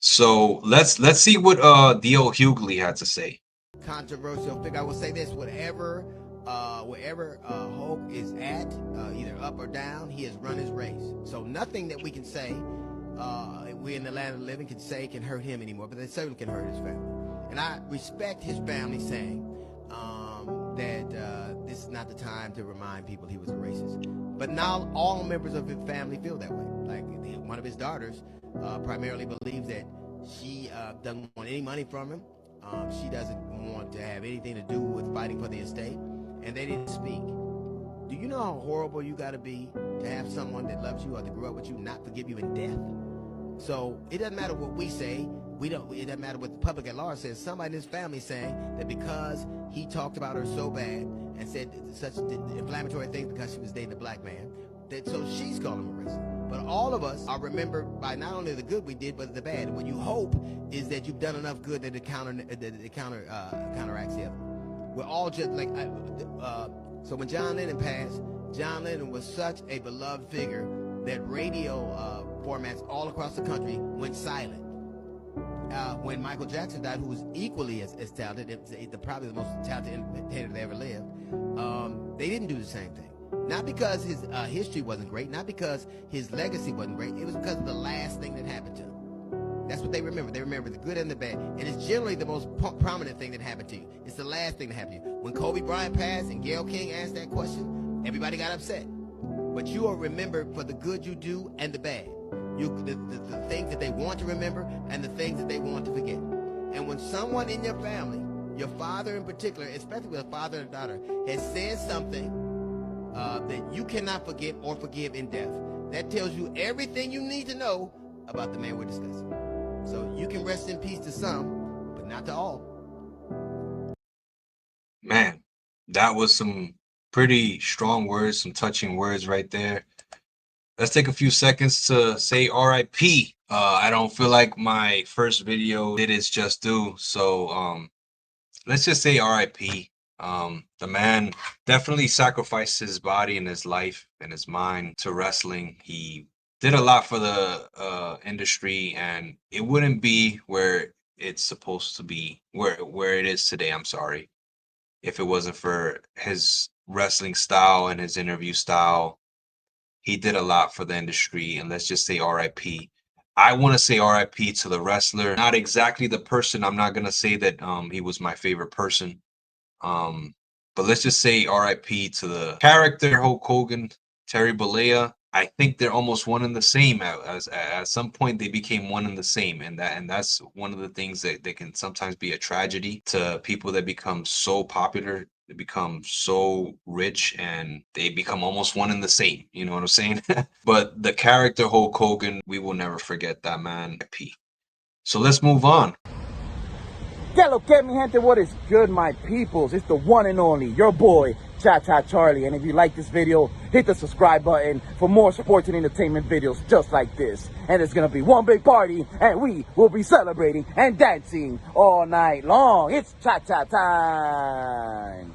So let's see what D.L. Hughley had to say. Controversial figure. I will say this: wherever Hope is at, either up or down, he has run his race. So nothing that we can say, we in the land of the living can say can hurt him anymore. But they certainly can hurt his family. And I respect his family saying that this is not the time to remind people he was a racist. But now all members of his family feel that way. Like one of his daughters primarily believes that she doesn't want any money from him. She doesn't want to have anything to do with fighting for the estate, and they didn't speak. Do you know how horrible you got to be to have someone that loves you or that grew up with you not forgive you in death? So it doesn't matter what we say. It doesn't matter what the public at large says. Somebody in his family saying that because he talked about her so bad and said such inflammatory things because she was dating a black man, that so she's calling him a racist. But all of us are remembered by not only the good we did, but the bad. And what you hope is that you've done enough good that it counteracts the other. We're all just like, so when John Lennon passed, John Lennon was such a beloved figure that radio formats all across the country went silent. When Michael Jackson died, who was equally as talented, probably the most talented entertainer that ever lived, they didn't do the same thing. Not because his history wasn't great, not because his legacy wasn't great. It was because of the last thing that happened to him. That's what they remember. They remember the good and the bad. And it's generally the most prominent thing that happened to you. It's the last thing that happened to you. When Kobe Bryant passed and Gayle King asked that question, everybody got upset. But you are remembered for the good you do and the bad. The things that they want to remember and the things that they want to forget. And when someone in your family, your father in particular, especially with a father and a daughter, has said something that you cannot forget or forgive in death, that tells you everything you need to know about the man we're discussing. So you can rest in peace to some, but not to all. Man, that was some pretty strong words, some touching words right there. Let's take a few seconds to say RIP. I don't feel like my first video did its just due, so let's just say RIP. The man definitely sacrificed his body and his life and his mind to wrestling. He did a lot for the industry, and it wouldn't be where it's supposed to be, where it is today, I'm sorry, if it wasn't for his wrestling style and his interview style. He did a lot for the industry, and let's just say RIP. I want to say RIP to the wrestler, not exactly the person. I'm not gonna say that he was my favorite person. But let's just say RIP to the character Hulk Hogan, Terry Bollea. I think they're almost one and the same. At some point, they became one and the same, and that's one of the things that can sometimes be a tragedy to people that become so popular. They become so rich and they become almost one and the same. You know what I'm saying? But the character Hulk Hogan, we will never forget that man. RIP. So let's move on. Que lo que, mi gente, what is good, my peoples? It's the one and only, your boy, Cha-Cha Charlie. And if you like this video, hit the subscribe button for more sports and entertainment videos just like this. And it's going to be one big party, and we will be celebrating and dancing all night long. It's Cha-Cha time.